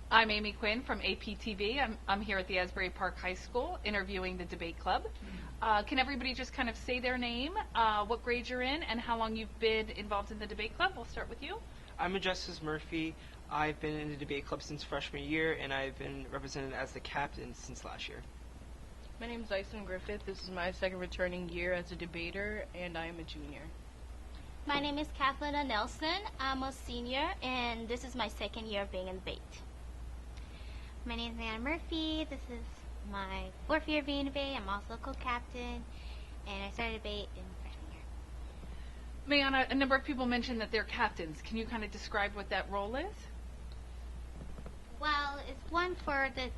I'm Amy Quinn from APTV. I'm here at the Asbury Park High School interviewing the debate club. Can everybody just kind of say their name, what grade you're in, and how long you've been involved in the debate club? We'll start with you. I'm Justice Murphy. I've been in the debate club since freshman year, and I've been represented as the captain since last year. My name is Dyson Griffith. This is my second returning year as a debater, and I am a junior. My name is Kathleen Nelson. I'm a senior, and this is my second year of being in debate. My name is Anna Murphy. This is my fourth year of being in debate. I'm also a co-captain, and I started debate in freshman year. Mayana, a number of people mentioned that they're captains. Can you kind of describe what that role is? Well, it's one for the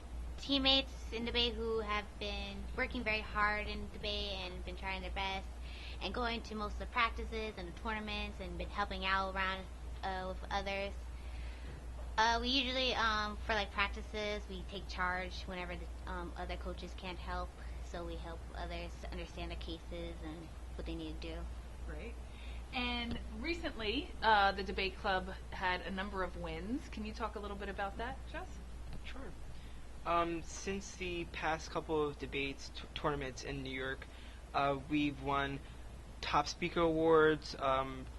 teammates in debate who have been working very hard in debate and been trying their best and going to most of the practices and the tournaments and been helping out around with others. We usually, for like practices, we take charge whenever the other coaches can't help, so we help others to understand their cases and what they need to do. Great. And recently, the debate club had a number of wins. Can you talk a little bit about that, Jess? Sure. Since the past couple of debates, tournaments in New York, we've won top speaker awards,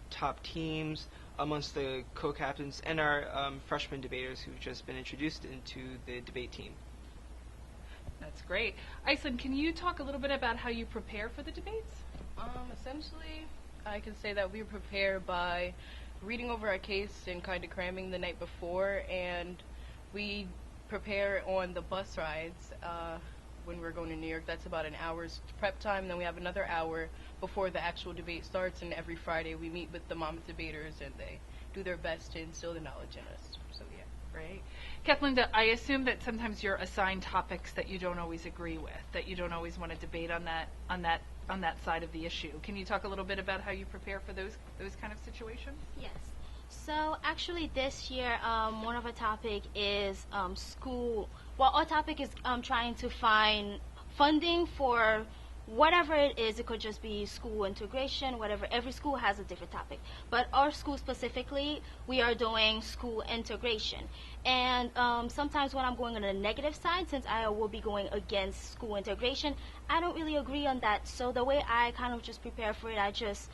top teams amongst the co-captains and our freshman debaters who've just been introduced into the debate team. That's great. Iceland, can you talk a little bit about how you prepare for the debates? Essentially, I can say that we prepare by reading over our case and kind of cramming the night before, and we prepare on the bus rides when we're going to New York. That's about an hour's prep time. Then we have another hour before the actual debate starts, and every Friday we meet with the Monmouth debaters, and they do their best to instill the knowledge in us. So yeah. Great. Kathleen, I assume that sometimes you're assigned topics that you don't always agree with, that you don't always want to debate on that side of the issue. Can you talk a little bit about how you prepare for those kind of situations? Yes. So actually this year, one of our topic is school. Well, our topic is trying to find funding for whatever it is. It could just be school integration, whatever. Every school has a different topic. But our school specifically, we are doing school integration. And sometimes when I'm going on the negative side, since I will be going against school integration, I don't really agree on that. So the way I kind of just prepare for it, I just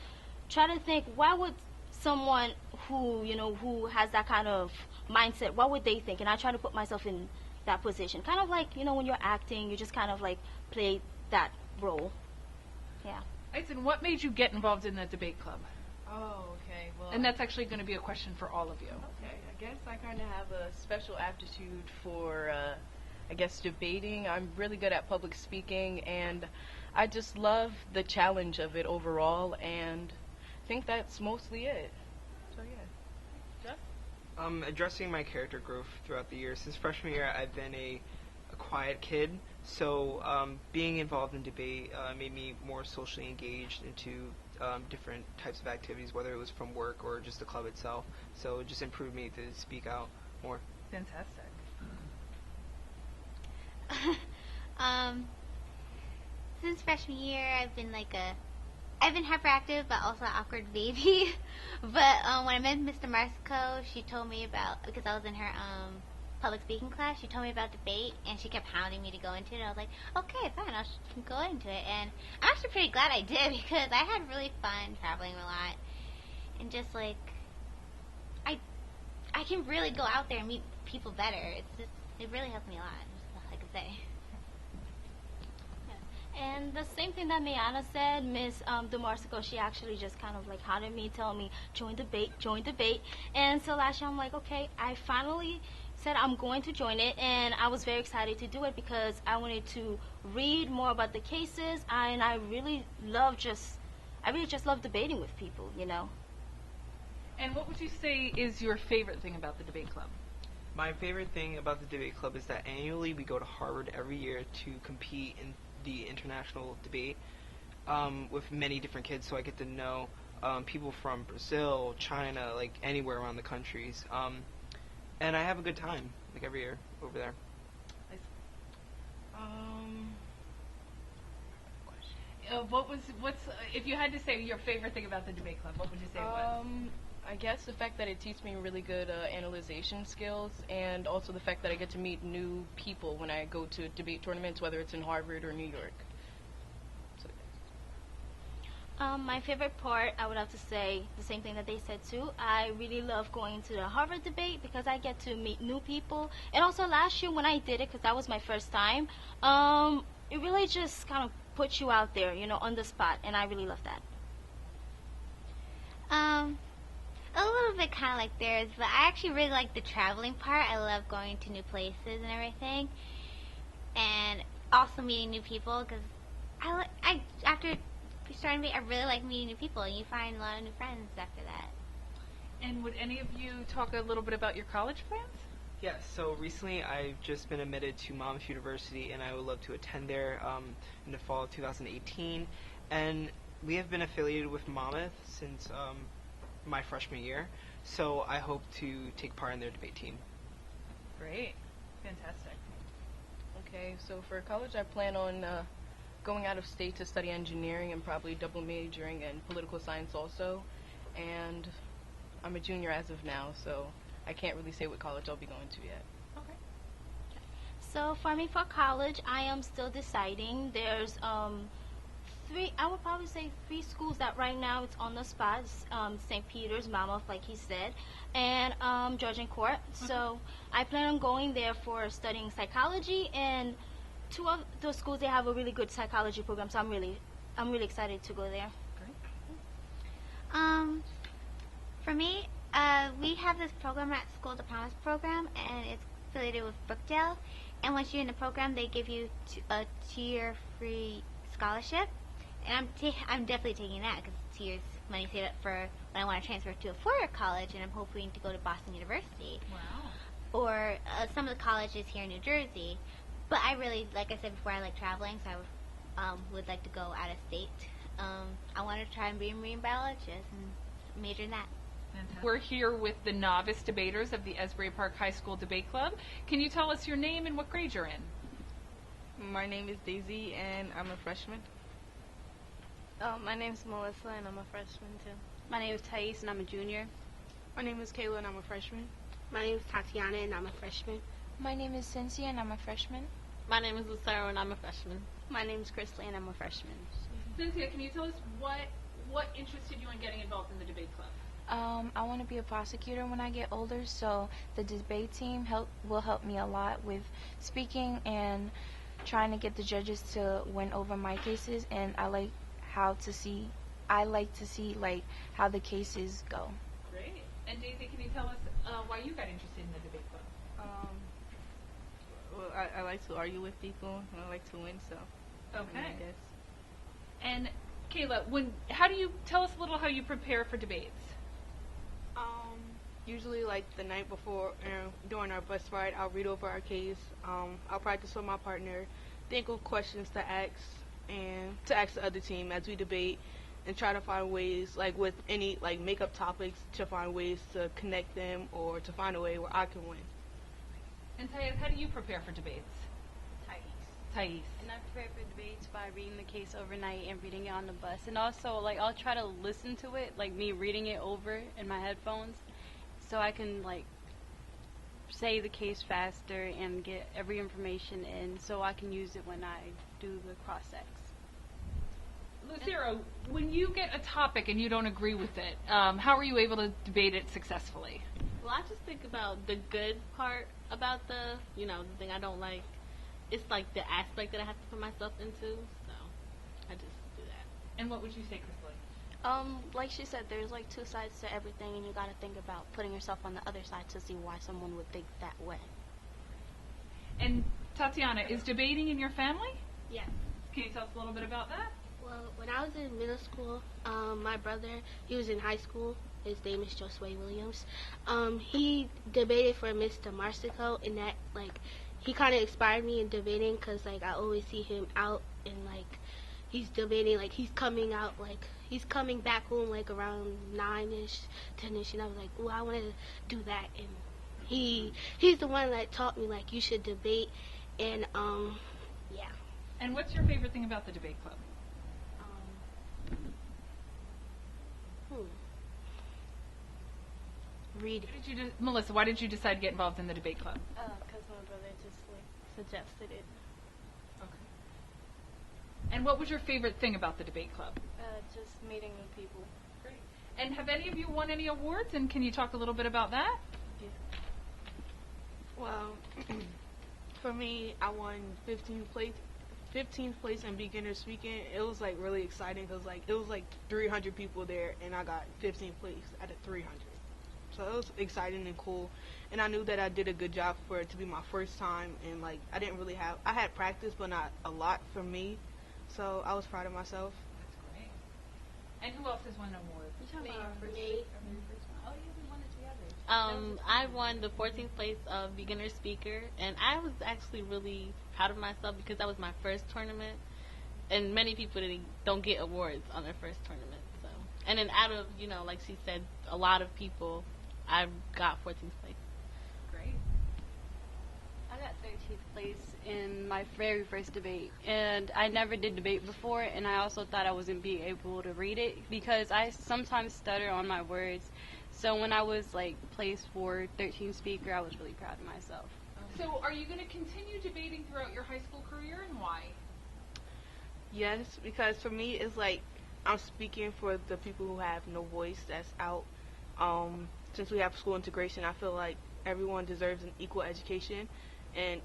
try to think, why would someone who has that kind of mindset, what would they think? And I try to put myself in that position. Kind of like, when you're acting, you just kind of like play that role. Yeah. Iceland, what made you get involved in the debate club? Oh, okay. Well, and that's actually going to be a question for all of you. Okay. I guess I kind of have a special aptitude for, debating. I'm really good at public speaking, and I just love the challenge of it overall, and I think that's mostly it. So yeah. Jeff? Addressing my character growth throughout the year. Since freshman year, I've been a quiet kid, so being involved in debate made me more socially engaged into different types of activities, whether it was from work or just the club itself. So it just improved me to speak out more. Fantastic. Since freshman year, I've been hyperactive, but also an awkward baby. But when I met Mr. Marsico, she told me about, because I was in her public speaking class, she told me about debate, and she kept hounding me to go into it. I was like, okay, fine, I'll go into it. And I'm actually pretty glad I did, because I had really fun traveling a lot. And just like, I can really go out there and meet people better. It really helped me a lot, just like I say. And the same thing that Mayana said, Miss DeMarsico, she actually just kind of like hounded me, telling me, join debate. And so last year I'm like, okay, I finally said I'm going to join it, and I was very excited to do it because I wanted to read more about the cases, and I really just love debating with people, And what would you say is your favorite thing about the debate club? My favorite thing about the debate club is that annually we go to Harvard every year to compete in the international debate with many different kids, so I get to know people from Brazil, China, like anywhere around the countries, and I have a good time like every year over there. What's if you had to say your favorite thing about the debate club, what would you say it was? I guess the fact that it teaches me really good analyzation skills, and also the fact that I get to meet new people when I go to debate tournaments, whether it's in Harvard or New York. So, My favorite part, I would have to say the same thing that they said too. I really love going to the Harvard debate because I get to meet new people. And also last year when I did it, because that was my first time, it really just kind of puts you out there, on the spot. And I really love that. A little bit kind of like theirs, but I actually really like the traveling part. I love going to new places and everything, and also meeting new people because after starting to I really like meeting new people, and you find a lot of new friends after that. And would any of you talk a little bit about your college plans? Yes, so recently I've just been admitted to Monmouth University, and I would love to attend there in the fall of 2018. And we have been affiliated with Monmouth since my freshman year, so I hope to take part in their debate team. Great. Fantastic. okay, so for college, I plan on going out of state to study engineering and probably double majoring in political science also. And I'm a junior as of now, so I can't really say what college I'll be going to yet. Okay. So for me, for college, I am still deciding. There's I would probably say three schools that right now it's on the spot. St. Peter's, Monmouth, like he said, and Georgian Court. So I plan on going there for studying psychology, and two of those schools, they have a really good psychology program. So I'm really excited to go there. For me, we have this program at school, the Promise program, and it's affiliated with Brookdale. And once you're in the program, they give you a tier-free scholarship. And I'm definitely taking that because it's years money saved up for when I want to transfer to a four-year college, and I'm hoping to go to Boston University. Wow. Or some of the colleges here in New Jersey. But I really, like I said before, I like traveling, so I would like to go out of state. I want to try and be a marine biologist and major in that. Fantastic. We're here with the novice debaters of the Asbury Park High School Debate Club. Can you tell us your name and what grade you're in? My name is Daisy, and I'm a freshman. My name is Melissa, and I'm a freshman too. My name is Thais, and I'm a junior. My name is Kayla, and I'm a freshman. My name is Tatiana, and I'm a freshman. My name is Cynthia, and I'm a freshman. My name is Lucero, and I'm a freshman. My name is Chrisley, and I'm a freshman. Cynthia, can you tell us what interested you in getting involved in the debate club? I want to be a prosecutor when I get older, so the debate team will help me a lot with speaking and trying to get the judges to win over my cases, and I like to see like how the cases go. Great. And Daisy, can you tell us why you got interested in the debate club? Well, I like to argue with people, and I like to win, so Okay. I guess. And Kayla, how do you tell us a little how you prepare for debates? Usually like the night before, during our bus ride, I'll read over our case. I'll practice with my partner, think of questions to ask the other team as we debate, and try to find ways, like with any like make-up topics, to find ways to connect them or to find a way where I can win. And Thais, how do you prepare for debates? Thais. And I prepare for debates by reading the case overnight and reading it on the bus. And also, like, I'll try to listen to it, like me reading it over in my headphones, so I can, like, say the case faster and get every information in so I can use it when I do the cross-ex. Lucero, when you get a topic and you don't agree with it, how are you able to debate it successfully? Well, I just think about the good part about the thing I don't like. It's like the aspect that I have to put myself into, so I just do that. And what would you say, Chrisley? Like she said, there's like two sides to everything, and you got to think about putting yourself on the other side to see why someone would think that way. And Tatiana, is debating in your family? Yes. Can you tell us a little bit about that? Well, when I was in middle school, my brother, he was in high school. His name is Josue Williams. He debated for Miss DeMarsico, and that, like, he kind of inspired me in debating because, like, I always see him out and, like, he's debating, like, he's coming back home, like, around 9-ish, 10-ish, and I was like, oh, I want to do that. And he's the one that taught me, like, you should debate, and, yeah. And what's your favorite thing about the debate club? Reading. Melissa, why did you decide to get involved in the debate club? Because my brother just suggested it. Okay. And what was your favorite thing about the debate club? Just meeting new people. Great. And have any of you won any awards? And can you talk a little bit about that? Well, for me, I won 15th place in beginner speaking. It was like really exciting because it was like 300 people there, and I got 15th place out of 300. So it was exciting and cool, and I knew that I did a good job for it to be my first time, and I had practice, but not a lot for me, so I was proud of myself. That's great. And who else has won an award? I won the 14th place of beginner speaker, and I was actually really proud of myself because that was my first tournament, and many people don't get awards on their first tournament. So, and then out of like she said, a lot of people, I got 14th place. Great. I got 13th place in my very first debate, and I never did debate before, and I also thought I wasn't being able to read it because I sometimes stutter on my words. So when I was placed for 13th speaker, I was really proud of myself. So are you going to continue debating throughout your high school career, and why? Yes, because for me, it's I'm speaking for the people who have no voice that's out. Since we have school integration, I feel like everyone deserves an equal education, and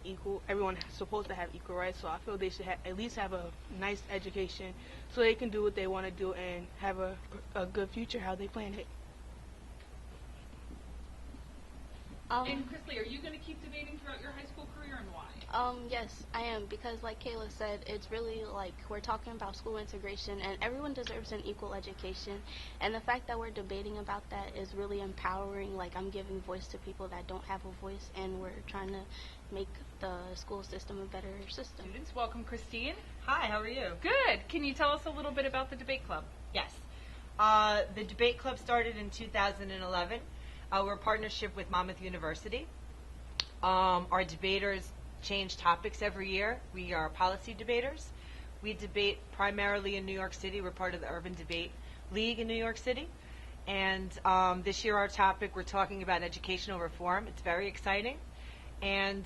everyone is supposed to have equal rights. So I feel they should at least have a nice education so they can do what they want to do and have a good future how they plan it. And Chrisley, are you going to keep debating throughout your high school career, and why? Yes, I am, because like Kayla said, it's really we're talking about school integration, and everyone deserves an equal education, and the fact that we're debating about that is really empowering. I'm giving voice to people that don't have a voice, and we're trying to make the school system a better system. Students, welcome Christine. Hi, how are you? Good. Can you tell us a little bit about the debate club? Yes. The debate club started in 2011. We're a partnership with Monmouth University. Our debaters change topics every year. We are policy debaters. We debate primarily in New York City. We're part of the Urban Debate League in New York City. And this year our topic, we're talking about educational reform. It's very exciting. And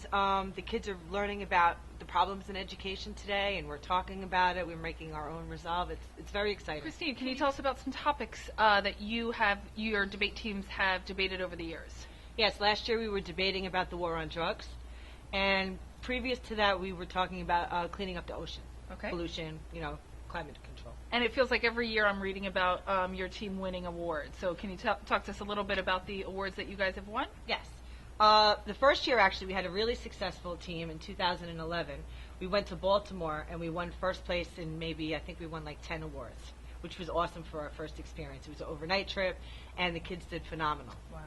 the kids are learning about the problems in education today, and we're talking about it. We're making our own resolve. It's very exciting. Christine, can you tell us about some topics that your debate teams have debated over the years? Yes, last year we were debating about the war on drugs, and previous to that we were talking about cleaning up the ocean, pollution, climate control. And it feels like every year I'm reading about your team winning awards. So can you talk to us a little bit about the awards that you guys have won? Yes. The first year, actually, we had a really successful team in 2011. We went to Baltimore, and we won first place in I think we won 10 awards, which was awesome for our first experience. It was an overnight trip, and the kids did phenomenal. Wow.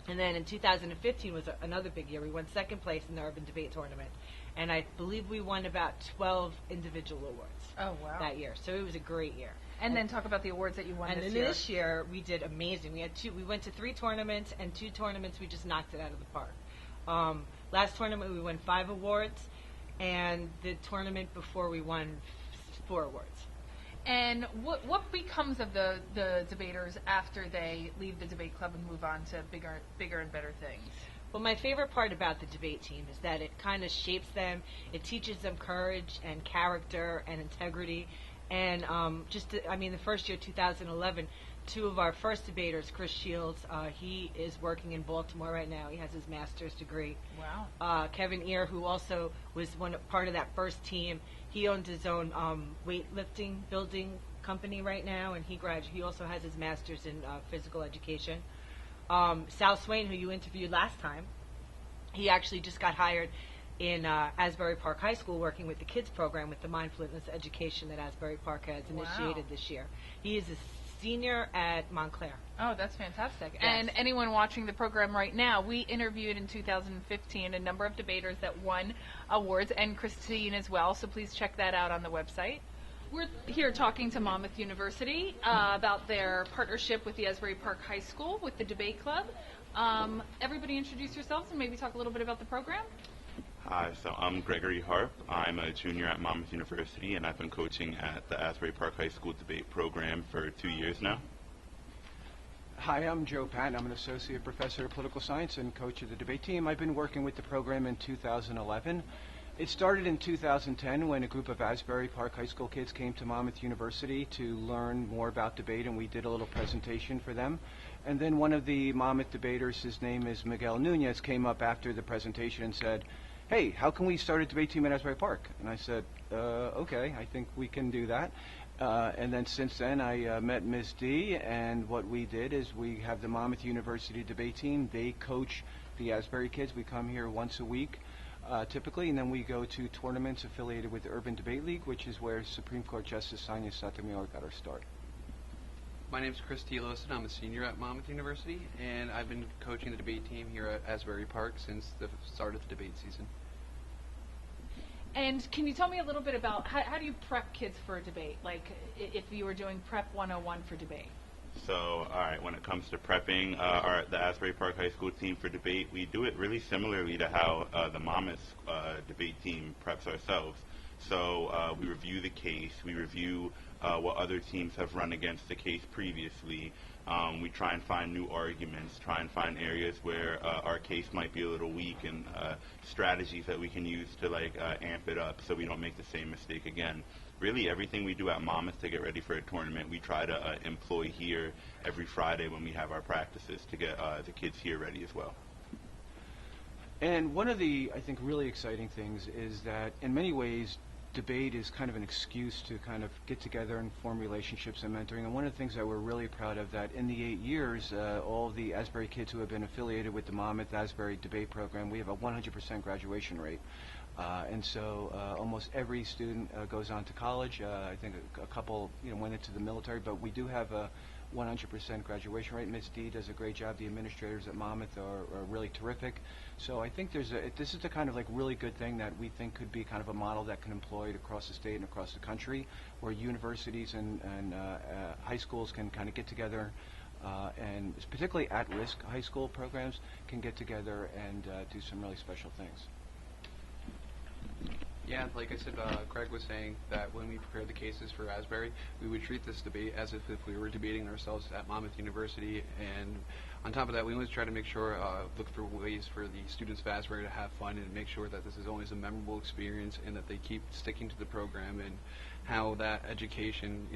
And then in 2015 was another big year. We won second place in the Urban Debate Tournament, and I believe we won about 12 individual awards that year. So it was a great year. And then talk about the awards that you won this year. And then this year, we did amazing. We went to 3 tournaments, and 2 tournaments we just knocked it out of the park. Last tournament, we won 5 awards, and the tournament before, we won 4 awards. And what becomes of the debaters after they leave the debate club and move on to bigger and better things? Well, my favorite part about the debate team is that it kind of shapes them. It teaches them courage and character and integrity. And the first year, 2011, 2 of our first debaters, Chris Shields, he is working in Baltimore right now. He has his master's degree. Wow. Kevin Ear, who also was part of that first team, he owns his own weightlifting building company right now, and he also has his master's in physical education. Sal Swain, who you interviewed last time, he actually just got hired in Asbury Park High School, working with the kids program with the mindfulness education that Asbury Park has initiated this year. He is a senior at Montclair. Oh, that's fantastic. Yes. And anyone watching the program right now, we interviewed in 2015 a number of debaters that won awards, and Christine as well, so please check that out on the website. We're here talking to Monmouth University about their partnership with the Asbury Park High School with the debate club. Everybody introduce yourselves and maybe talk a little bit about the program. Hi, so I'm Gregory Harp. I'm a junior at Monmouth University, and I've been coaching at the Asbury Park High School debate program for 2 years now. Hi, I'm Joe Patton. I'm an associate professor of political science and coach of the debate team. I've been working with the program in 2011. It started in 2010 when a group of Asbury Park High School kids came to Monmouth University to learn more about debate, and we did a little presentation for them. And then one of the Monmouth debaters, his name is Miguel Nunez, came up after the presentation and said, "Hey, how can we start a debate team at Asbury Park?" And I said, okay, I think we can do that. And then since then, I met Ms. D, and what we did is we have the Monmouth University debate team. They coach the Asbury kids. We come here once a week, typically, and then we go to tournaments affiliated with the Urban Debate League, which is where Supreme Court Justice Sonia Sotomayor got our start. My name is Chris Telosin. I'm a senior at Monmouth University, and I've been coaching the debate team here at Asbury Park since the start of the debate season. And can you tell me a little bit about how do you prep kids for a debate? Like if you were doing Prep 101 for debate. So, all right, when it comes to prepping the Asbury Park High School team for debate, we do it really similarly to how the Monmouth debate team preps ourselves. So we review the case, we review what other teams have run against the case previously. We try and find new arguments, try and find areas where our case might be a little weak, and strategies that we can use to amp it up so we don't make the same mistake again. Really, everything we do at Monmouth to get ready for a tournament, we try to employ here every Friday when we have our practices to get the kids here ready as well. And one of the, I think, really exciting things is that in many ways, debate is kind of an excuse to kind of get together and form relationships and mentoring. And one of the things that we're really proud of, that in the 8 years, all of the Asbury kids who have been affiliated with the Monmouth Asbury debate program, we have a 100% graduation rate. And so almost every student goes on to college. I think a couple went into the military, but we do have a 100% graduation rate. Ms. D does a great job. The administrators at Monmouth are really terrific. So I think this is the kind of really good thing that we think could be kind of a model that can employ it across the state and across the country, where universities and high schools can kind of get together, and particularly at-risk high school programs can get together and do some really special things. Yeah, like I said, Craig was saying that when we prepare the cases for Asbury, we would treat this debate as if we were debating ourselves at Monmouth University, and on top of that, we always try to make sure, look for ways for the students of Asbury to have fun and make sure that this is always a memorable experience and that they keep sticking to the program, and how that education,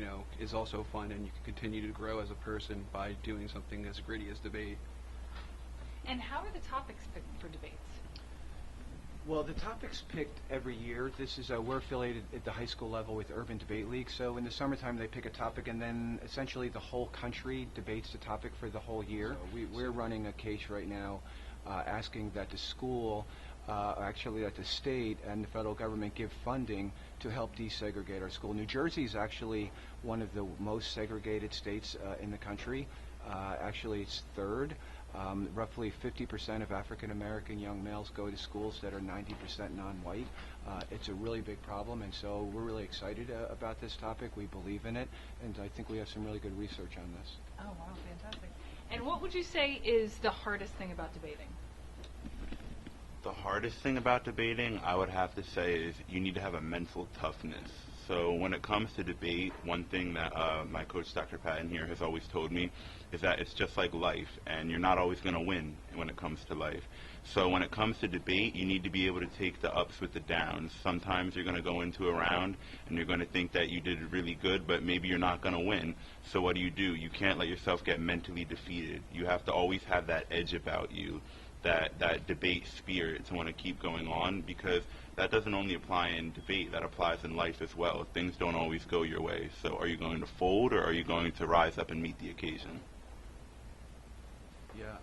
is also fun, and you can continue to grow as a person by doing something as gritty as debate. And how are the topics picked for debates? Well, the topics picked every year. This is we're affiliated at the high school level with Urban Debate League. So in the summertime, they pick a topic, and then essentially the whole country debates the topic for the whole year. So we're running a case right now asking that the school, actually that the state and the federal government give funding to help desegregate our school. New Jersey is actually one of the most segregated states in the country. Actually, it's third. Roughly 50% of African American young males go to schools that are 90% non-white. It's a really big problem, and so we're really excited about this topic. We believe in it, and I think we have some really good research on this. Oh, wow, fantastic. And what would you say is the hardest thing about debating? The hardest thing about debating, I would have to say, is you need to have a mental toughness. So when it comes to debate, one thing that my coach, Dr. Patton here, has always told me is that it's just like life, and you're not always going to win when it comes to life. So when it comes to debate, you need to be able to take the ups with the downs. Sometimes you're going to go into a round, and you're going to think that you did really good, but maybe you're not going to win. So what do? You can't let yourself get mentally defeated. You have to always have that edge about you, that debate spirit to want to keep going on, because that doesn't only apply in debate, that applies in life as well. Things don't always go your way. So are you going to fold, or are you going to rise up and meet the occasion? Yeah,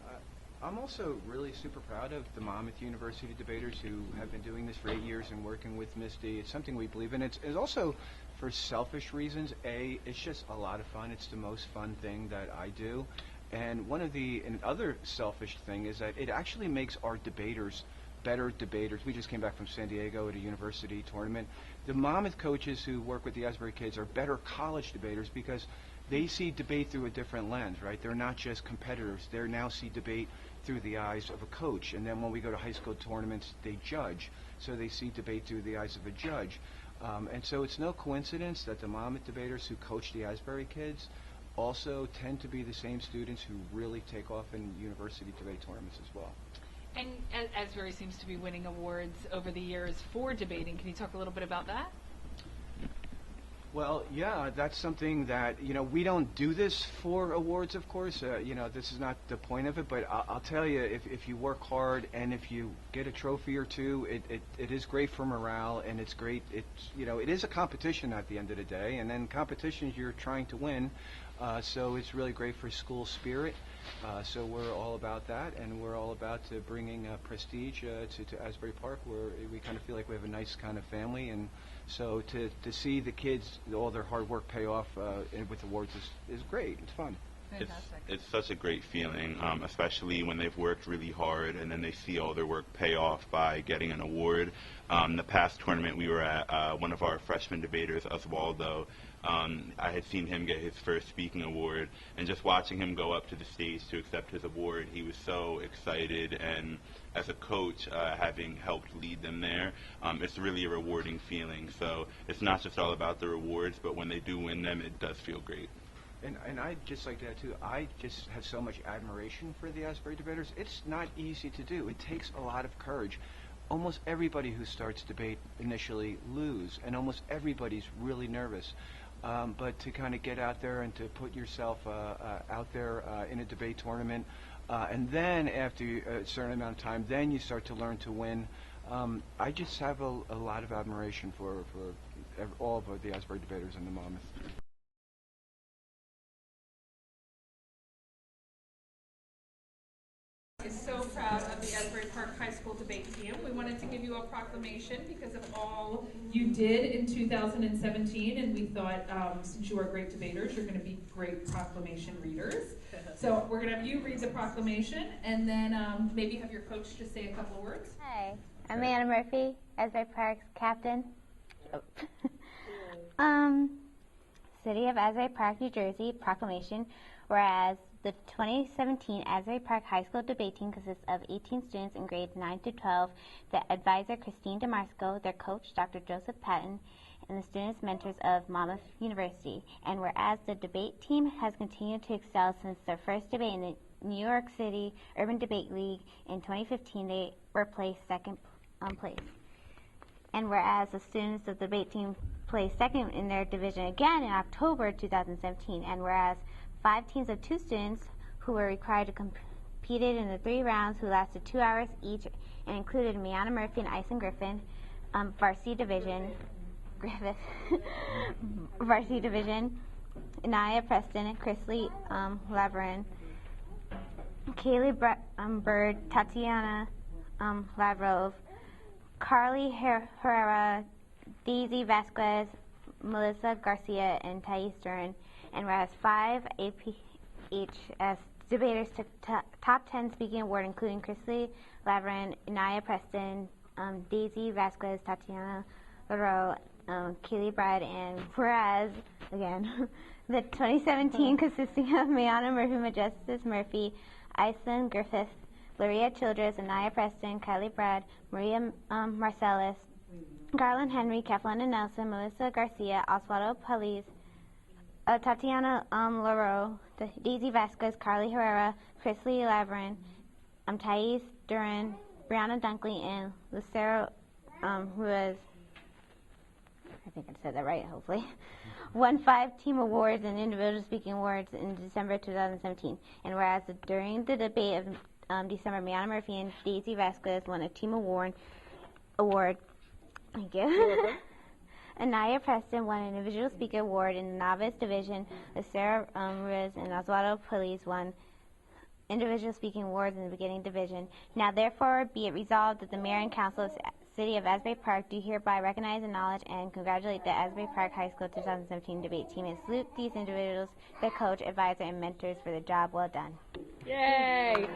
I'm also really super proud of the Monmouth University debaters who have been doing this for 8 years and working with Ms. D. It's something we believe in. It's also for selfish reasons. It's just a lot of fun. It's the most fun thing that I do. And another selfish thing is that it actually makes our debaters better debaters. We just came back from San Diego at a university tournament. The Monmouth coaches who work with the Asbury kids are better college debaters because they see debate through a different lens, right? They're not just competitors. They now see debate through the eyes of a coach. And then when we go to high school tournaments, they judge. So they see debate through the eyes of a judge. And so it's no coincidence that the Monmouth debaters who coach the Asbury kids also tend to be the same students who really take off in university debate tournaments as well. And Asbury seems to be winning awards over the years for debating. Can you talk a little bit about that? Well, yeah, that's something that, we don't do this for awards, of course. This is not the point of it, but I'll tell you, if you work hard and if you get a trophy or two, it is great for morale, and it's great. It is a competition at the end of the day, and then competitions you're trying to win, so it's really great for school spirit. So we're all about that, and we're all about bringing prestige to Asbury Park, where we kind of feel like we have a nice kind of family, and so to see the kids, all their hard work pay off with awards is great. It's fun. It's such a great feeling, especially when they've worked really hard and then they see all their work pay off by getting an award. The past tournament we were at, one of our freshman debaters, Oswaldo, I had seen him get his first speaking award, and just watching him go up to the stage to accept his award, he was so excited, and as a coach, having helped lead them there, it's really a rewarding feeling. So it's not just all about the rewards, but when they do win them, it does feel great. And I'd just like that too. I just have so much admiration for the Asbury debaters. It's not easy to do. It takes a lot of courage. Almost everybody who starts debate initially lose, and almost everybody's really nervous. But to kind of get out there and to put yourself out there in a debate tournament, and then after a certain amount of time, then you start to learn to win. I just have a lot of admiration for all of the Asbury debaters in the Monmouth. Is so proud of the Asbury Park High School debate team. We wanted to give you a proclamation because of all you did in 2017, and we thought since you are great debaters, you're going to be great proclamation readers. So we're going to have you read the proclamation, and then maybe have your coach just say a couple of words. Hi, I'm Anna Murphy, Asbury Park's captain. City of Asbury Park, New Jersey, proclamation. Whereas the 2017 Asbury Park High School debate team consists of 18 students in grades 9 to 12, the advisor Christine DeMarsco, their coach Dr. Joseph Patton, and the students' mentors of Monmouth University. And whereas the debate team has continued to excel since their first debate in the New York City Urban Debate League in 2015, they were placed second place. And whereas the students of the debate team placed second in their division again in October 2017, and whereas 5 teams of 2 students who were required to competed in the 3 rounds who lasted 2 hours each and included Miana Murphy and Ison Griffin, varsity division, varsity division, Anaya Preston, Chrisley Laverin, Kaylee Bird, Tatiana Lavrov, Carly Herrera, Daisy Vasquez, Melissa Garcia, and Thais Duran. And whereas 5 APHS debaters took top 10 speaking award, including Chrisley Laverin, Anaya Preston, Daisy Vasquez, Tatiana Leroux, Kaylee Bride, and whereas, again, the 2017 consisting of Miana Murphy, Majestus Murphy, Iceland Griffith, Loria Childress, Anaya Preston, Kylie Brad, Maria Marcellus, Garland Henry, Kathleen Nelson, Melissa Garcia, Oswaldo Paliz, Tatiana Leroux, Daisy Vasquez, Carly Herrera, Chrisley Laverin, Thais Duran, Brianna Dunkley, and Lucero Ruiz, I think I said that right, hopefully, won 5 team awards and individual speaking awards in December 2017. And whereas during the debate of December, Miana Murphy and Daisy Vasquez won a team award. Thank you. Anaya Preston won an individual speaker award in the novice division. Sarah Ruiz and Oswaldo Police won individual speaking awards in the beginning division. Now therefore be it resolved that the Mayor and Council of the City of Asbury Park do hereby recognize, acknowledge, and congratulate the Asbury Park High School 2017 debate team and salute these individuals, their coach, advisor, and mentors for the job well done. Yay!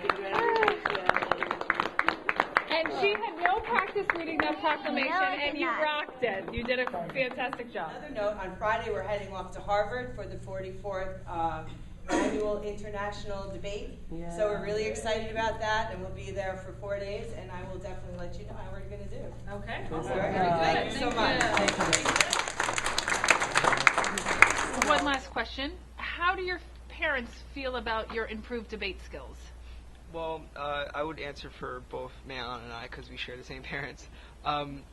And she had no practice reading that proclamation, and you rocked it. You did a fantastic job. Another note, on Friday we're heading off to Harvard for the 44th annual international debate. Yeah. So we're really excited about that, and we'll be there for 4 days, and I will definitely let you know how we're going to do. Okay. All right. Thank you so much. One last question. how do your parents feel about your improved debate skills? Well, I would answer for both Mayon and I because we share the same parents.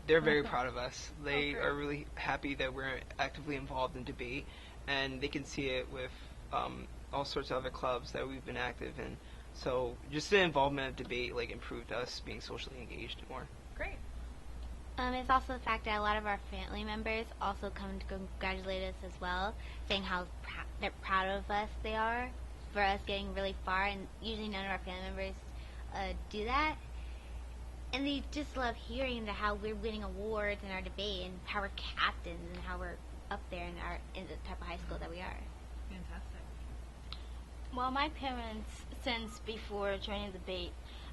They're very proud of us. They are really happy that we're actively involved in debate, and they can see it with all sorts of other clubs that we've been active in. So just the involvement of debate like improved us being socially engaged more. Great. It's also the fact that a lot of our family members also come to congratulate us as well, saying how they're proud of us they are for us getting really far, and usually none of our family members do that. And they just love hearing how we're winning awards in our debate and how we're captains and how we're up there in the type of high school that we are. Fantastic. Well, my parents, since before joining the debate,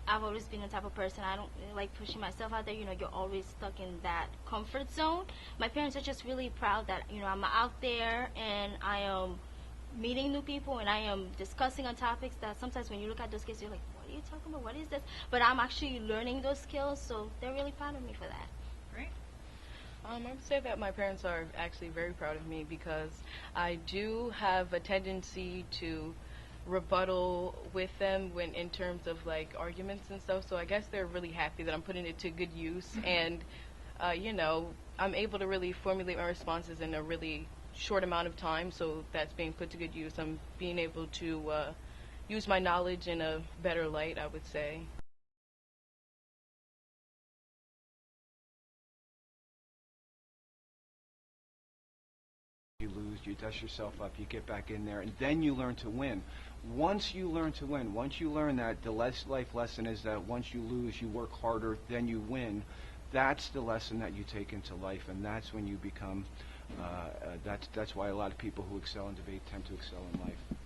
I've always been the type of person, I don't really like pushing myself out there. You know, you're always stuck in that comfort zone. My parents are just really proud that, you know, I'm out there and I am meeting new people and I am discussing on topics that sometimes when you look at those cases, you're like, what are you talking about? What is this? But I'm actually learning those skills, so they're really proud of me for that. Great. I would say that my parents are actually very proud of me because I do have a tendency to rebuttal with them when in terms of like arguments and stuff, so I guess they're really happy that I'm putting it to good use and you know, I'm able to really formulate my responses in a really short amount of time, so that's being put to good use. I'm being able to use my knowledge in a better light, I would say. You lose, you dust yourself up, you get back in there, and then you learn to win. Once you learn to win, once you learn that the life lesson is that once you lose, you work harder, then you win. That's the lesson that you take into life, and that's when you become, that's why a lot of people who excel in debate tend to excel in life.